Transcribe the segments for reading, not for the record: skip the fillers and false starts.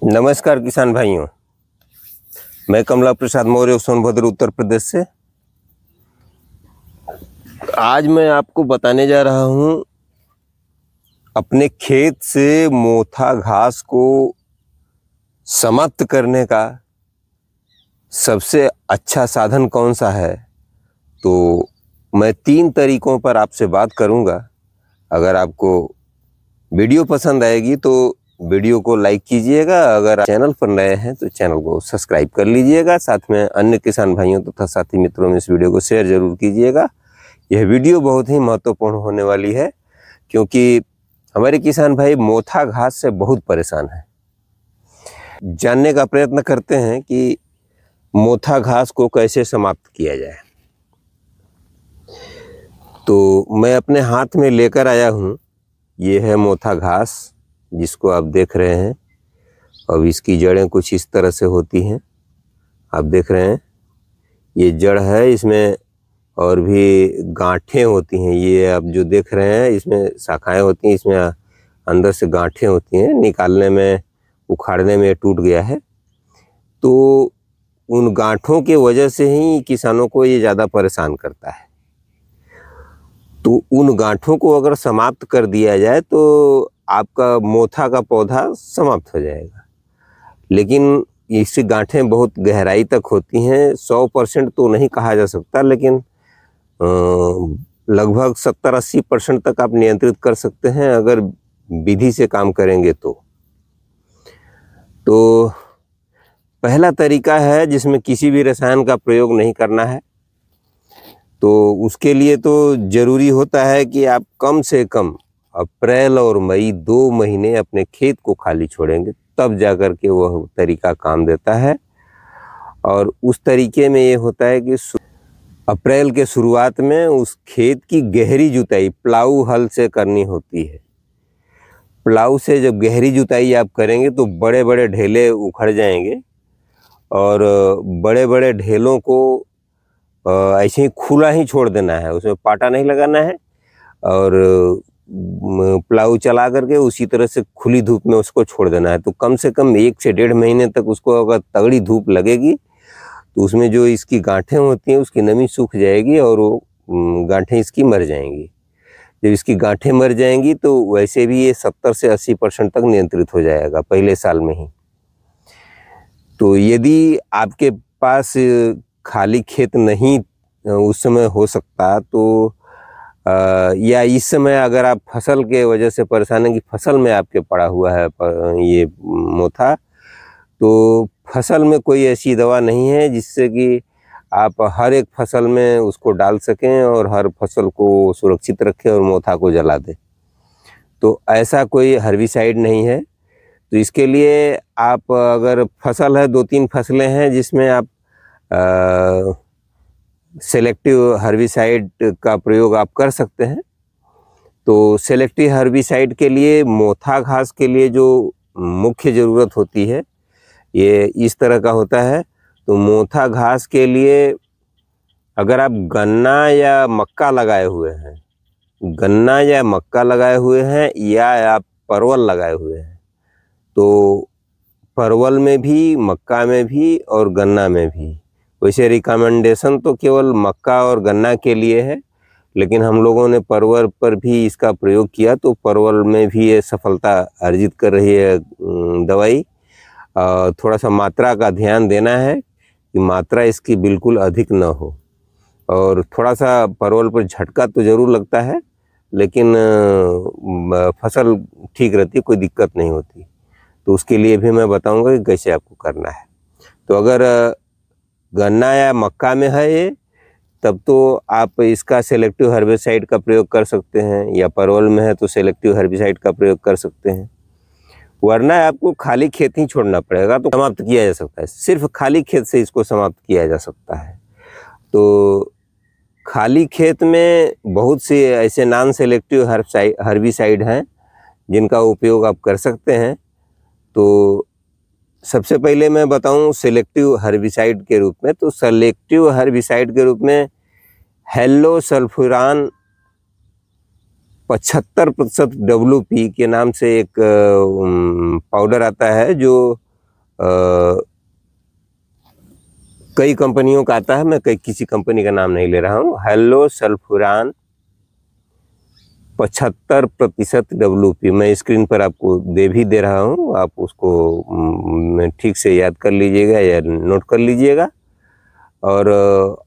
नमस्कार किसान भाइयों, मैं कमला प्रसाद मौर्य सोनभद्र उत्तर प्रदेश से। आज मैं आपको बताने जा रहा हूं अपने खेत से मोथा घास को समाप्त करने का सबसे अच्छा साधन कौन सा है। तो मैं 3 तरीकों पर आपसे बात करूंगा। अगर आपको वीडियो पसंद आएगी तो वीडियो को लाइक कीजिएगा। अगर चैनल पर नए हैं तो चैनल को सब्सक्राइब कर लीजिएगा। साथ में अन्य किसान भाइयों तथा साथी मित्रों में इस वीडियो को शेयर जरूर कीजिएगा। यह वीडियो बहुत ही महत्वपूर्ण होने वाली है, क्योंकि हमारे किसान भाई मोथा घास से बहुत परेशान हैं। जानने का प्रयत्न करते हैं कि मोथा घास को कैसे समाप्त किया जाए। तो मैं अपने हाथ में लेकर आया हूँ, ये है मोथा घास जिसको आप देख रहे हैं। अब इसकी जड़ें कुछ इस तरह से होती हैं, आप देख रहे हैं। ये जड़ है, इसमें और भी गांठें होती हैं। ये आप जो देख रहे हैं इसमें शाखाएं होती हैं, इसमें अंदर से गांठें होती हैं। निकालने में, उखाड़ने में टूट गया है। तो उन गांठों के वजह से ही किसानों को ये ज़्यादा परेशान करता है। तो उन गांठों को अगर समाप्त कर दिया जाए तो आपका मोथा का पौधा समाप्त हो जाएगा। लेकिन इसकी गांठें बहुत गहराई तक होती हैं। 100% तो नहीं कहा जा सकता, लेकिन लगभग 70-80% तक आप नियंत्रित कर सकते हैं अगर विधि से काम करेंगे तो पहला तरीका है जिसमें किसी भी रसायन का प्रयोग नहीं करना है। तो उसके लिए तो ज़रूरी होता है कि आप कम से कम अप्रैल और मई 2 महीने अपने खेत को खाली छोड़ेंगे, तब जाकर के वह तरीका काम देता है। और उस तरीके में ये होता है कि अप्रैल के शुरुआत में उस खेत की गहरी जुताई प्लाऊ हल से करनी होती है। प्लाऊ से जब गहरी जुताई आप करेंगे तो बड़े बड़े ढेले उखड़ जाएंगे, और बड़े बड़े ढेलों को ऐसे ही खुला ही छोड़ देना है, उसमें पाटा नहीं लगाना है। और प्लाऊ चला करके उसी तरह से खुली धूप में उसको छोड़ देना है। तो कम से कम 1 से 1.5 महीने तक उसको अगर तगड़ी धूप लगेगी तो उसमें जो इसकी गांठें होती हैं उसकी नमी सूख जाएगी और वो गांठें इसकी मर जाएंगी। जब इसकी गांठें मर जाएंगी तो वैसे भी ये 70 से 80% तक नियंत्रित हो जाएगा पहले साल में ही। तो यदि आपके पास खाली खेत नहीं उस समय हो सकता तो या इस समय अगर आप फसल के वजह से परेशान हैं कि फसल में आपके पड़ा हुआ है ये मोथा, तो फसल में कोई ऐसी दवा नहीं है जिससे कि आप हर एक फसल में उसको डाल सकें और हर फसल को सुरक्षित रखें और मोथा को जला दें। तो ऐसा कोई हर्बिसाइड नहीं है। तो इसके लिए आप अगर फसल है, 2-3 फसलें हैं जिसमें आप सेलेक्टिव हर्बिसाइड का प्रयोग आप कर सकते हैं। तो सेलेक्टिव हर्बिसाइड के लिए मोथा घास के लिए जो मुख्य ज़रूरत होती है ये इस तरह का होता है। तो मोथा घास के लिए अगर आप गन्ना या मक्का लगाए हुए हैं या आप परवल लगाए हुए हैं, तो परवल में भी, मक्का में भी और गन्ना में भी, वैसे रिकमेंडेशन तो केवल मक्का और गन्ना के लिए है, लेकिन हम लोगों ने परवल पर भी इसका प्रयोग किया तो परवल में भी ये सफलता अर्जित कर रही है दवाई। थोड़ा सा मात्रा का ध्यान देना है कि मात्रा इसकी बिल्कुल अधिक न हो। और थोड़ा सा परवल पर झटका तो ज़रूर लगता है, लेकिन फसल ठीक रहती है, कोई दिक्कत नहीं होती। तो उसके लिए भी मैं बताऊंगा कि कैसे आपको करना है। तो अगर गन्ना या मक्का में है ये, तब तो आप इसका सेलेक्टिव हर्बिसाइड का प्रयोग कर सकते हैं, या परवल में है तो सेलेक्टिव हर्बिसाइड का प्रयोग कर सकते हैं। वरना आपको खाली खेत ही छोड़ना पड़ेगा, तो समाप्त किया जा सकता है। सिर्फ खाली खेत से इसको समाप्त किया जा सकता है। तो खाली खेत में बहुत से ऐसे नॉन सेलेक्टिव हर्बिसाइड हैं जिनका उपयोग आप कर सकते हैं। तो सबसे पहले मैं बताऊं सेलेक्टिव हर्बिसाइड के रूप में, तो सेलेक्टिव हर्बिसाइड के रूप में हेलोसल्फ्यूरान 75% WP के नाम से एक पाउडर आता है जो कई कंपनियों का आता है, मैं किसी कंपनी का नाम नहीं ले रहा हूँ। हेलो सल्फ्यूरान 75% WP, मैं स्क्रीन पर आपको दे रहा हूँ, आप उसको ठीक से याद कर लीजिएगा या नोट कर लीजिएगा। और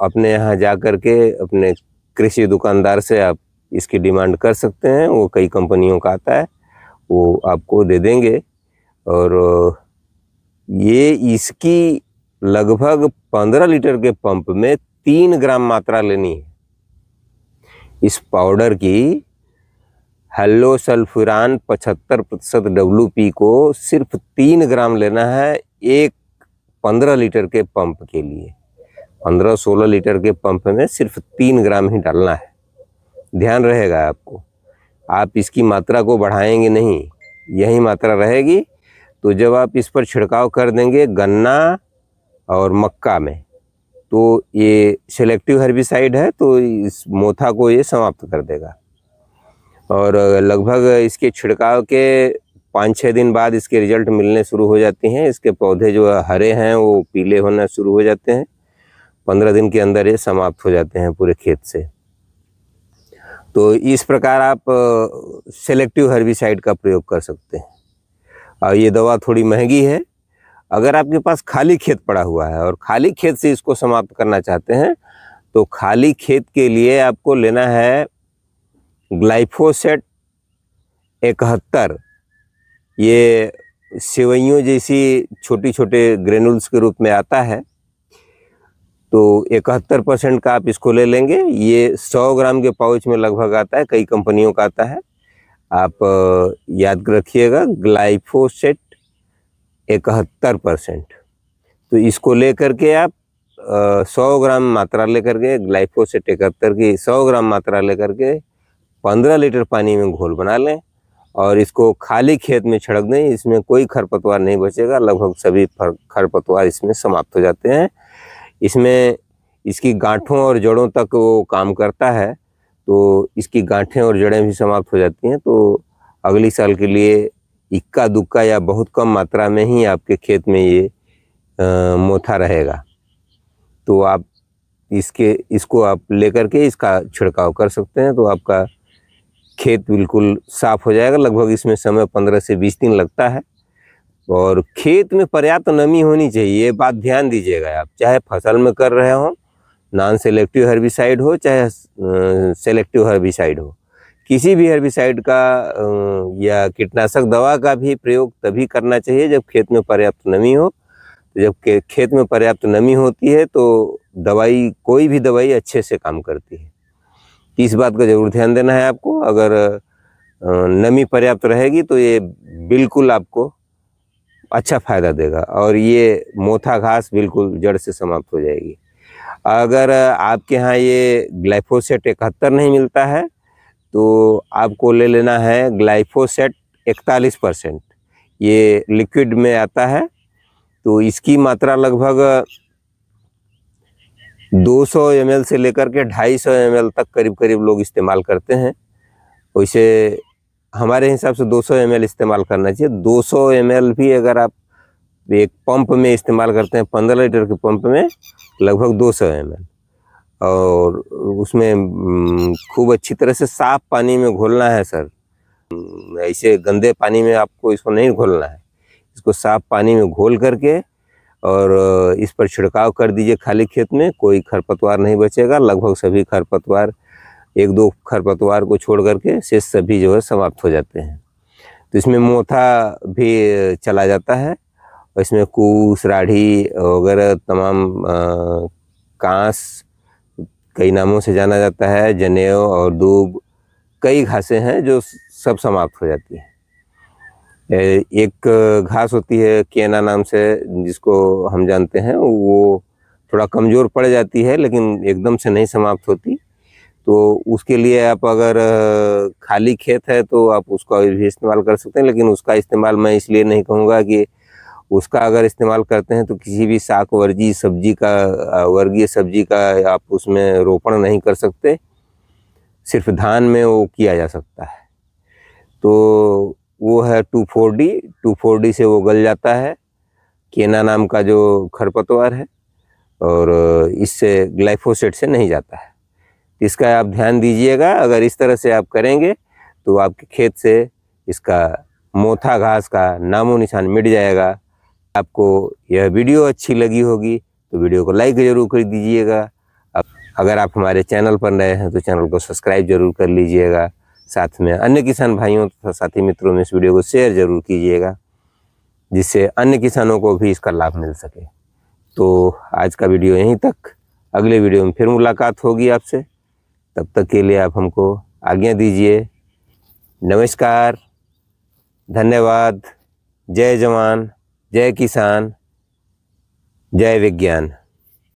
अपने यहाँ जा कर के अपने कृषि दुकानदार से आप इसकी डिमांड कर सकते हैं, वो कई कंपनियों का आता है, वो आपको दे देंगे। और ये इसकी लगभग 15 लीटर के पंप में 3 ग्राम मात्रा लेनी है इस पाउडर की। हेलो सल्फ्यूरान 75% WP को सिर्फ 3 ग्राम लेना है एक 15 लीटर के पंप के लिए। 15-16 लीटर के पंप में सिर्फ 3 ग्राम ही डालना है। ध्यान रहेगा आपको, आप इसकी मात्रा को बढ़ाएंगे नहीं, यही मात्रा रहेगी। तो जब आप इस पर छिड़काव कर देंगे गन्ना और मक्का में, तो ये सेलेक्टिव हर्बिसाइड है, तो इस मोथा को ये समाप्त कर देगा। और लगभग इसके छिड़काव के 5-6 दिन बाद इसके रिजल्ट मिलने शुरू हो जाते हैं। इसके पौधे जो हरे हैं वो पीले होना शुरू हो जाते हैं। 15 दिन के अंदर ये समाप्त हो जाते हैं पूरे खेत से। तो इस प्रकार आप सेलेक्टिव हर्बिसाइड का प्रयोग कर सकते हैं। और ये दवा थोड़ी महंगी है। अगर आपके पास खाली खेत पड़ा हुआ है और खाली खेत से इसको समाप्त करना चाहते हैं, तो खाली खेत के लिए आपको लेना है ग्लाइफोसेट 71। ये सेवइयों जैसी छोटी छोटे ग्रेनुल्स के रूप में आता है, तो 71% का आप इसको ले लेंगे। ये 100 ग्राम के पाउच में लगभग आता है, कई कंपनियों का आता है। आप याद रखिएगा ग्लाइफोसेट 71%। तो इसको लेकर के आप 100 ग्राम मात्रा लेकर के, ग्लाइफोसेट 71 की 100 ग्राम मात्रा लेकर के 15 लीटर पानी में घोल बना लें और इसको खाली खेत में छिड़क दें। इसमें कोई खरपतवार नहीं बचेगा, लगभग सभी खरपतवार इसमें समाप्त हो जाते हैं। इसमें इसकी गांठों और जड़ों तक वो काम करता है, तो इसकी गांठें और जड़ें भी समाप्त हो जाती हैं। तो अगली साल के लिए इक्का दुक्का या बहुत कम मात्रा में ही आपके खेत में ये मोथा रहेगा। तो आप इसको आप लेकर के इसका छिड़काव कर सकते हैं, तो आपका खेत बिल्कुल साफ हो जाएगा। लगभग इसमें समय 15 से 20 दिन लगता है। और खेत में पर्याप्त नमी होनी चाहिए, ये बात ध्यान दीजिएगा। आप चाहे फसल में कर रहे हो, नॉन सेलेक्टिव हर्बिसाइड हो चाहे सेलेक्टिव हर्बिसाइड हो, किसी भी हर्बिसाइड का या कीटनाशक दवा का भी प्रयोग तभी करना चाहिए जब खेत में पर्याप्त नमी हो। तो जब खेत में पर्याप्त नमी होती है तो कोई भी दवाई अच्छे से काम करती है। इस बात का जरूर ध्यान देना है आपको। अगर नमी पर्याप्त रहेगी तो ये बिल्कुल आपको अच्छा फायदा देगा और ये मोथा घास बिल्कुल जड़ से समाप्त हो जाएगी। अगर आपके यहाँ ये ग्लाइफोसेट 71 नहीं मिलता है, तो आपको ले लेना है ग्लाइफोसेट 41%। ये लिक्विड में आता है, तो इसकी मात्रा लगभग 200 ml से लेकर के 250 ml तक करीब करीब लोग इस्तेमाल करते हैं। वैसे हमारे हिसाब से 200 ml इस्तेमाल करना चाहिए। 200 ml भी अगर आप एक पंप में इस्तेमाल करते हैं, 15 लीटर के पंप में लगभग 200 ml, और उसमें खूब अच्छी तरह से साफ पानी में घोलना है सर। ऐसे गंदे पानी में आपको इसको नहीं घोलना है। इसको साफ पानी में घोल करके और इस पर छिड़काव कर दीजिए खाली खेत में। कोई खरपतवार नहीं बचेगा, लगभग सभी खरपतवार, 1-2 खरपतवार को छोड़ करके शेष सभी जो है समाप्त हो जाते हैं। तो इसमें मोथा भी चला जाता है और इसमें कूस, राढ़ी वगैरह तमाम कांस, कई नामों से जाना जाता है, जनेऊ और दूब, कई घासें हैं जो सब समाप्त हो जाती हैं। एक घास होती है केना नाम से, जिसको हम जानते हैं, वो थोड़ा कमज़ोर पड़ जाती है लेकिन एकदम से नहीं समाप्त होती। तो उसके लिए आप अगर खाली खेत है तो आप उसका भी इस्तेमाल कर सकते हैं, लेकिन उसका इस्तेमाल मैं इसलिए नहीं कहूँगा कि उसका अगर इस्तेमाल करते हैं तो किसी भी शाक वर्गीय सब्जी का आप उसमें रोपण नहीं कर सकते। सिर्फ धान में वो किया जा सकता है। तो वो है 2,4-D से वो गल जाता है। केना नाम का जो खरपतवार है, और इससे ग्लाइफोसेट से नहीं जाता है। इसका आप ध्यान दीजिएगा। अगर इस तरह से आप करेंगे तो आपके खेत से इसका मोथा घास का नामो निशान मिट जाएगा। आपको यह वीडियो अच्छी लगी होगी तो वीडियो को लाइक ज़रूर कर दीजिएगा। अगर आप हमारे चैनल पर नए हैं तो चैनल को सब्सक्राइब जरूर कर लीजिएगा। साथ में अन्य किसान भाइयों तथा साथी मित्रों में इस वीडियो को शेयर जरूर कीजिएगा, जिससे अन्य किसानों को भी इसका लाभ मिल सके। तो आज का वीडियो यहीं तक। अगले वीडियो में फिर मुलाकात होगी आपसे। तब तक के लिए आप हमको आज्ञा दीजिए। नमस्कार, धन्यवाद। जय जवान, जय किसान, जय विज्ञान।